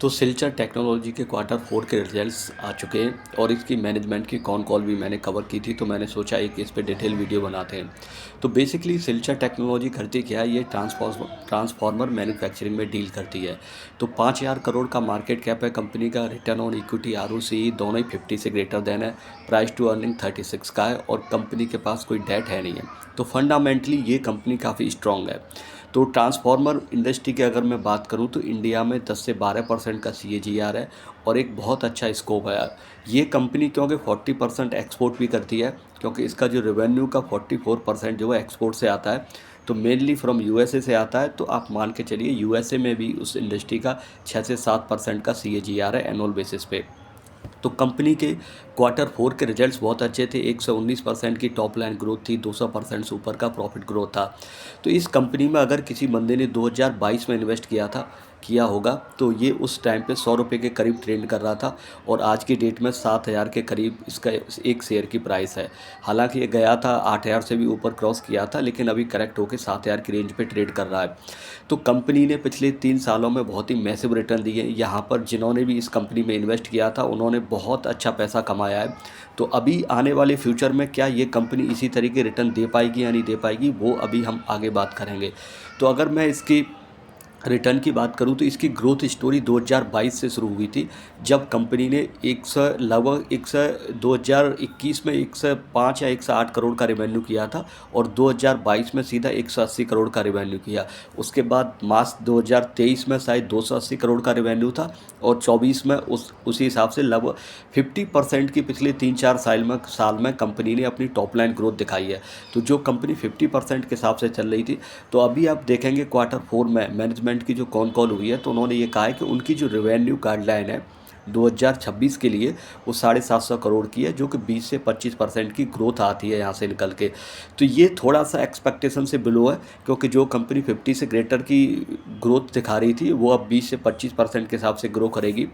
तो सिलचर टेक्नोलॉजी के quarter four के रिजल्ट्स आ चुके हैं और इसकी मैनेजमेंट की कॉल भी मैंने कवर की थी, तो मैंने सोचा एक इस पे डिटेल वीडियो बनाते हैं। तो बेसिकली सिलचर टेक्नोलॉजी करती क्या है, ये ट्रांसफार्मर मैन्युफैक्चरिंग में डील करती है। तो 5,000 करोड़ का मार्केट कैप है कंपनी का। रिटर्न ऑन इक्विटी ROCE दोनों ही 50 से ग्रेटर देन है। प्राइस टू अर्निंग 36 का है और कंपनी के पास कोई डेट है नहीं है। तो फंडामेंटली ये कंपनी काफ़ी स्ट्रॉन्ग है। तो ट्रांसफार्मर इंडस्ट्री की अगर मैं बात करूं तो इंडिया में 10 से 12% का CAGR है और एक बहुत अच्छा स्कोप है यार। ये कंपनी क्योंकि 40% एक्सपोर्ट भी करती है, क्योंकि इसका जो रेवेन्यू का 44% जो है एक्सपोर्ट से आता है, तो मेनली फ्रॉम USA से आता है। तो आप मान के चलिए USA में भी उस इंडस्ट्री का 6 से 7% का CAGR है एनुअल बेसिस पे। तो कंपनी के क्वार्टर फोर के रिजल्ट्स बहुत अच्छे थे। 119% की टॉप लाइन ग्रोथ थी, 200% से ऊपर का प्रॉफिट ग्रोथ था। तो इस कंपनी में अगर किसी बंदे ने 2022 में इन्वेस्ट किया होगा तो ये उस टाइम पे 100 रुपये के करीब ट्रेड कर रहा था और आज की डेट में 7,000 के करीब इसका एक शेयर की प्राइस है। हालांकि ये गया था 8,000 से भी ऊपर क्रॉस किया था, लेकिन अभी करेक्ट होकर 7,000 की रेंज पे ट्रेड कर रहा है। तो कंपनी ने पिछले 3 सालों में बहुत ही मैसिव रिटर्न दिए। यहाँ पर जिन्होंने भी इस कंपनी में इन्वेस्ट किया था उन्होंने बहुत अच्छा पैसा कमाया है। तो अभी आने वाले फ्यूचर में क्या ये कंपनी इसी तरीके रिटर्न दे पाएगी या नहीं दे पाएगी, वो अभी हम आगे बात करेंगे। तो अगर मैं इसकी रिटर्न की बात करूं तो इसकी ग्रोथ स्टोरी 2022 से शुरू हुई थी, जब कंपनी ने 2021 में 105 या 108 करोड़ का रेवेन्यू किया था और 2022 में सीधा 180 करोड़ का रेवेन्यू किया। उसके बाद मार्च 2023 में शायद 280 करोड़ का रेवेन्यू था और 24 में उसी हिसाब से लगभग 50% की पिछले 3-4 साल में कंपनी ने अपनी टॉप लाइन ग्रोथ दिखाई है। तो जो कंपनी 50% के हिसाब से चल रही थी, तो अभी आप देखेंगे क्वार्टर फोर में मैनेजमेंट की जो कॉल हुई है तो उन्होंने ये कहा है कि उनकी जो रेवेन्यू गाइडलाइन है 2026 के लिए वो 750 करोड़ की है, जो कि 20 से 25% की ग्रोथ आती है यहाँ से निकल के। तो ये थोड़ा सा एक्सपेक्टेशन से बिलो है, क्योंकि जो कंपनी 50 से ग्रेटर की ग्रोथ दिखा रही थी वो अब 20 से 25% के हिसाब से ग्रो करेगी।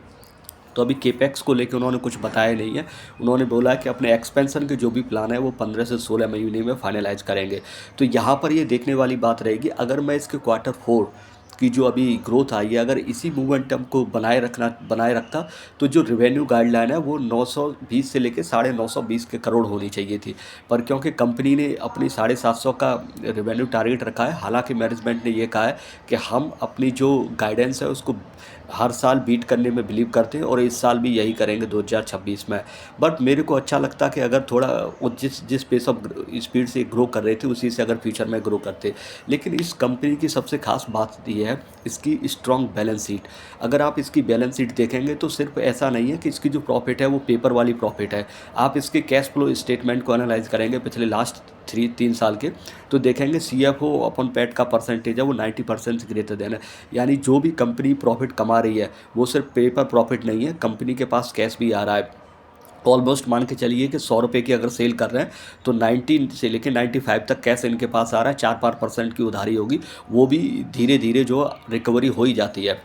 तो अभी केपेक्स को लेकर उन्होंने कुछ बताया नहीं है। उन्होंने बोला कि अपने एक्सपेंशन के जो भी प्लान है वो 15 से 16 महीने में फाइनलाइज करेंगे। तो यहाँ पर ये देखने वाली बात रहेगी, अगर मैं इसके क्वार्टर फोर की जो अभी ग्रोथ आई है अगर इसी मोमेंटम को बनाए रखता तो जो रेवेन्यू गाइडलाइन है वो 920 से लेकर 920 के करोड़ होनी चाहिए थी। पर क्योंकि कंपनी ने अपनी 750 का रेवेन्यू टारगेट रखा है, हालांकि मैनेजमेंट ने ये कहा है कि हम अपनी जो गाइडेंस है उसको हर साल बीट करने में बिलीव करते हैं और इस साल भी यही करेंगे 2026 में। बट मेरे को अच्छा लगता कि अगर थोड़ा वो जिस पेस ऑफ स्पीड से ग्रो कर रहे थे उसी से अगर फ्यूचर में ग्रो करते। लेकिन इस कंपनी की सबसे खास बात ये है इसकी स्ट्रॉन्ग बैलेंस शीट। अगर आप इसकी बैलेंस शीट देखेंगे तो सिर्फ ऐसा नहीं है कि इसकी जो प्रॉफिट है वो पेपर वाली प्रॉफिट है। आप इसके कैश फ्लो स्टेटमेंट को एनालाइज करेंगे पिछले लास्ट 3 साल के, तो देखेंगे CFO अपन पैट का परसेंटेज है वो 90% से ग्रेटर देन है। यानी जो भी कंपनी प्रॉफिट कमा रही है वो सिर्फ पेपर प्रॉफिट नहीं है, कंपनी के पास कैश भी आ रहा है। ऑलमोस्ट मान के चलिए कि 100 रुपये की अगर सेल कर रहे हैं तो 90 से लेकर 95 तक कैश इनके पास आ रहा है। 4-5% की उधारी होगी, वो भी धीरे धीरे जो रिकवरी हो ही जाती है।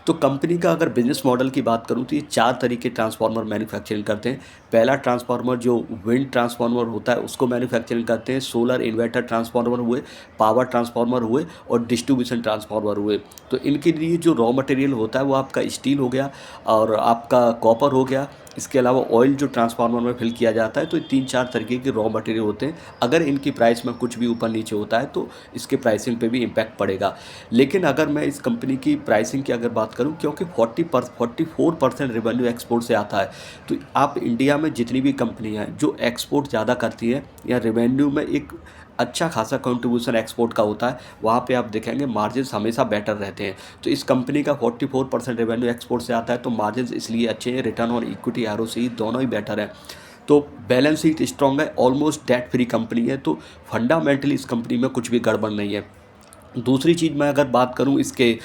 तो कंपनी का अगर बिजनेस मॉडल की बात करूँ तो ये 4 तरीके ट्रांसफार्मर मैन्युफैक्चरिंग करते हैं। पहला ट्रांसफार्मर जो विंड ट्रांसफार्मर होता है उसको मैन्युफैक्चरिंग करते हैं। सोलर इन्वर्टर ट्रांसफार्मर हुए, पावर ट्रांसफार्मर हुए और डिस्ट्रीब्यूशन ट्रांसफार्मर हुए। तो इनके लिए जो रॉ मटेरियल होता है वो आपका स्टील हो गया और आपका कॉपर हो गया। इसके अलावा ऑयल जो ट्रांसफार्मर में फिल किया जाता है। तो 3-4 तरीके के रॉ मटेरियल होते हैं। अगर इनकी प्राइस में कुछ भी ऊपर नीचे होता है तो इसके प्राइसिंग पे भी इम्पैक्ट पड़ेगा। लेकिन अगर मैं इस कंपनी की प्राइसिंग की अगर बात करूं, क्योंकि 44% रेवेन्यू एक्सपोर्ट से आता है, तो आप इंडिया में जितनी भी कंपनियां हैं जो एक्सपोर्ट ज़्यादा करती हैं या रेवेन्यू में एक अच्छा खासा कंट्रीब्यूशन एक्सपोर्ट का होता है, वहाँ पे आप देखेंगे मार्जिन्स हमेशा बेटर रहते हैं। तो इस कंपनी का 44% रेवेन्यू एक्सपोर्ट से आता है, तो मार्जिन्स इसलिए अच्छे हैं। रिटर्न ऑन इक्विटी ROCE दोनों ही बेटर है। तो बैलेंस शीट स्ट्रॉन्ग है, ऑलमोस्ट डेट फ्री कंपनी है। तो फंडामेंटली इस कंपनी में कुछ भी गड़बड़ नहीं है। दूसरी चीज़ मैं अगर बात करूं इसके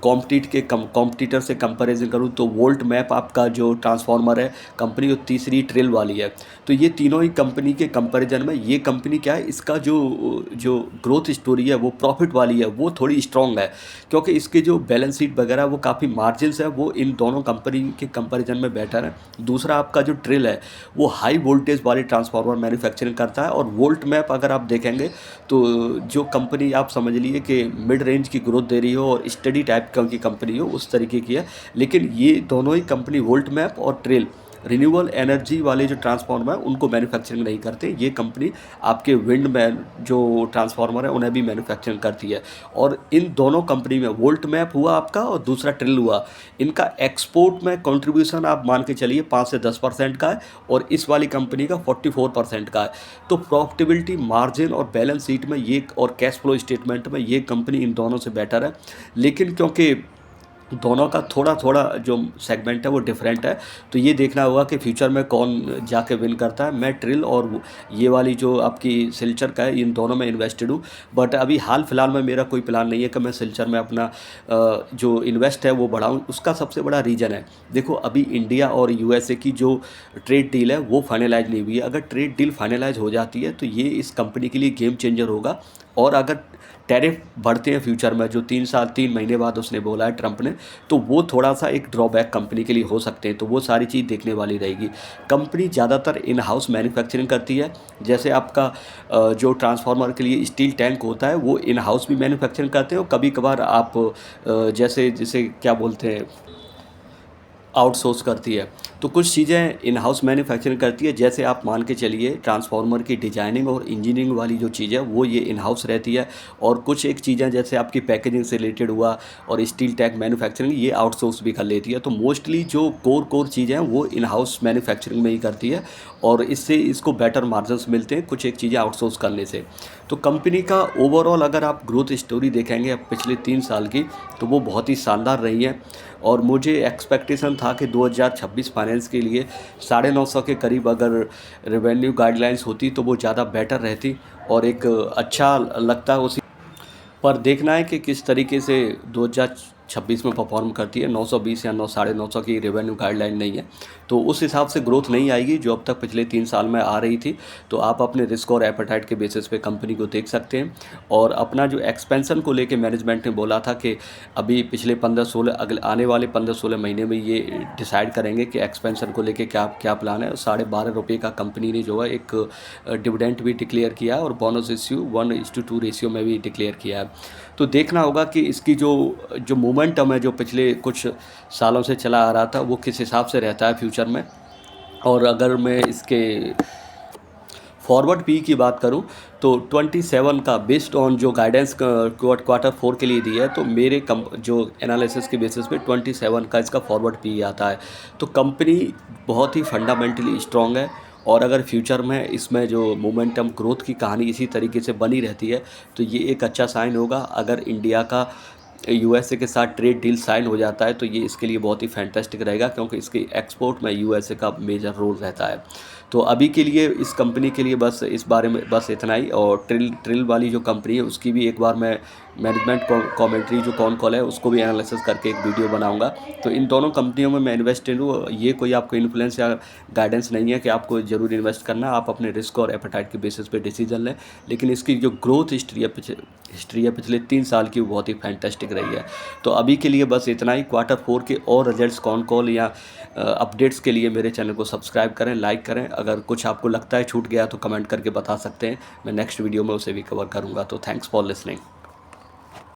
कॉम्पिटिटर से कंपैरिजन करूं तो वोल्ट मैप आपका जो ट्रांसफार्मर है कंपनी वो तीसरी ट्रिल वाली है। तो ये तीनों ही कंपनी के कंपैरिजन में ये कंपनी क्या है, इसका जो जो ग्रोथ स्टोरी है वो प्रॉफिट वाली है, वो थोड़ी स्ट्रॉन्ग है। क्योंकि इसके जो बैलेंस शीट वगैरह वो काफ़ी मार्जिन्स है वो इन दोनों कंपनी के कंपैरिजन में बेटर है। दूसरा आपका जो ट्रिल है वो हाई वोल्टेज वाले ट्रांसफार्मर मैन्युफैक्चरिंग करता है। और वोल्ट मैप अगर आप देखेंगे तो जो कंपनी आप समझ लीजिए चाहिए कि मिड रेंज की ग्रोथ दे रही हो और स्टडी टाइप की कंपनी हो, उस तरीके की है। लेकिन ये दोनों ही कंपनी वोल्ट मैप और ट्रेल रिन्यूएबल एनर्जी वाले जो ट्रांसफार्मर है उनको मैन्युफैक्चरिंग नहीं करते। ये कंपनी आपके विंड में जो ट्रांसफार्मर है उन्हें भी मैन्युफैक्चरिंग करती है। और इन दोनों कंपनी में वोल्ट मैप हुआ आपका और दूसरा ट्रिल हुआ, इनका एक्सपोर्ट में कंट्रीब्यूशन आप मान के चलिए 5 से 10% का है और इस वाली कंपनी का 44% का है। तो प्रॉफिटेबिलिटी, मार्जिन और बैलेंस शीट में ये और कैश फ्लो स्टेटमेंट में ये कंपनी इन दोनों से बेटर है। लेकिन क्योंकि दोनों का थोड़ा थोड़ा जो सेगमेंट है वो डिफरेंट है, तो ये देखना होगा कि फ्यूचर में कौन जाके विन करता है। मैं ट्रिल और ये वाली जो आपकी सिल्चर का है, इन दोनों में इन्वेस्टेड हूँ। बट अभी हाल फिलहाल में मेरा कोई प्लान नहीं है कि मैं सिल्चर में अपना जो इन्वेस्ट है वो बढ़ाऊँ। उसका सबसे बड़ा रीज़न है, देखो अभी इंडिया और यूएसए की जो ट्रेड डील है वो फाइनलाइज नहीं हुई है। अगर ट्रेड डील फाइनलाइज हो जाती है तो ये इस कंपनी के लिए गेम चेंजर होगा। और अगर टैरिफ बढ़ते हैं फ्यूचर में, जो 3 महीने बाद उसने बोला है ट्रंप ने, तो वो थोड़ा सा एक ड्रॉबैक कंपनी के लिए हो सकते हैं। तो वो सारी चीज़ देखने वाली रहेगी। कंपनी ज़्यादातर इन हाउस मैन्युफैक्चरिंग करती है। जैसे आपका जो ट्रांसफार्मर के लिए स्टील टैंक होता है वो इन हाउस भी मैन्युफैक्चरिंग करते हैं। और कभी कभार आप जैसे जिसे क्या बोलते हैं, आउटसोर्स करती है। तो कुछ चीज़ें इन हाउस मैन्युफैक्चरिंग करती है। जैसे आप मान के चलिए ट्रांसफार्मर की डिजाइनिंग और इंजीनियरिंग वाली जो चीज़ है वो ये इन हाउस रहती है। और कुछ एक चीज़ें जैसे आपकी पैकेजिंग से रिलेटेड हुआ और स्टील टैंक मैन्युफैक्चरिंग, ये आउटसोर्स भी कर लेती है। तो मोस्टली जो कोर चीज़ें हैं वो इन हाउस मैन्युफैक्चरिंग में ही करती है और इससे इसको बेटर मार्जिन्स मिलते हैं कुछ एक चीज़ें आउटसोर्स करने से। तो कंपनी का ओवरऑल अगर आप ग्रोथ स्टोरी देखेंगे अब पिछले 3 साल की, तो वो बहुत ही शानदार रही है। और मुझे एक्सपेक्टेशन था कि 2026 फाइनेंस के लिए 950 के करीब अगर रेवेन्यू गाइडलाइंस होती तो वो ज़्यादा बेटर रहती और एक अच्छा लगता उसी। पर देखना है कि किस तरीके से 2026 में परफॉर्म करती है। 920 या 950 की रेवेन्यू गाइडलाइन नहीं है, तो उस हिसाब से ग्रोथ नहीं आएगी जो अब तक पिछले 3 साल में आ रही थी। तो आप अपने रिस्क और एपेटाइट के बेसिस पे कंपनी को देख सकते हैं। और अपना जो एक्सपेंशन को लेके मैनेजमेंट ने बोला था कि अभी पिछले 15-16 अगले आने वाले 15-16 महीने में ये डिसाइड करेंगे कि एक्सपेंशन को लेके क्या क्या प्लान है। ₹12.5 का कंपनी ने जो है एक डिविडेंड भी डिक्लेयर किया है और बोनस इश्यू 1:2 रेशियो में भी डिक्लेयर किया है। तो देखना होगा कि इसकी जो मोमेंटम है जो पिछले कुछ सालों से चला आ रहा था वो किस हिसाब से रहता है फ्यूचर में। और अगर मैं इसके फॉरवर्ड पी की बात करूं तो 27 का बेस्ड ऑन जो गाइडेंस Q4 के लिए दिया है, तो मेरे जो एनालिसिस के बेसिस पे 27 का इसका फॉरवर्ड पी आता है। तो कंपनी बहुत ही फंडामेंटली स्ट्रॉन्ग है। और अगर फ्यूचर में इसमें जो मोमेंटम ग्रोथ की कहानी इसी तरीके से बनी रहती है तो ये एक अच्छा साइन होगा। अगर इंडिया का यूएसए के साथ ट्रेड डील साइन हो जाता है तो ये इसके लिए बहुत ही फैंटास्टिक रहेगा, क्योंकि इसके एक्सपोर्ट में यूएसए का मेजर रोल रहता है। तो अभी के लिए इस कंपनी के लिए बस इस बारे में बस इतना ही। और ट्रिल वाली जो कंपनी है उसकी भी एक बार मैं मैनेजमेंट कमेंट्री जो कॉन कॉल है उसको भी एनालिसिस करके एक वीडियो बनाऊंगा। तो इन दोनों कंपनियों में मैं इन्वेस्टेड हूँ। ये कोई आपको इन्फ्लुएंस या गाइडेंस नहीं है कि आपको ज़रूर इन्वेस्ट करना है। आप अपने रिस्क और एपेटाइट के बेसिस पे डिसीजन लें। लेकिन इसकी जो ग्रोथ हिस्ट्री है पिछले 3 साल की, वो बहुत ही फैंटास्टिक रही है। तो अभी के लिए बस इतना ही। Q4 के और रिजल्ट्स कॉन कॉल या अपडेट्स के लिए मेरे चैनल को सब्सक्राइब करें, लाइक करें। अगर कुछ आपको लगता है छूट गया तो कमेंट करके बता सकते हैं, मैं नेक्स्ट वीडियो में उसे भी कवर करूँगा। तो थैंक्स फॉर लिसनिंग।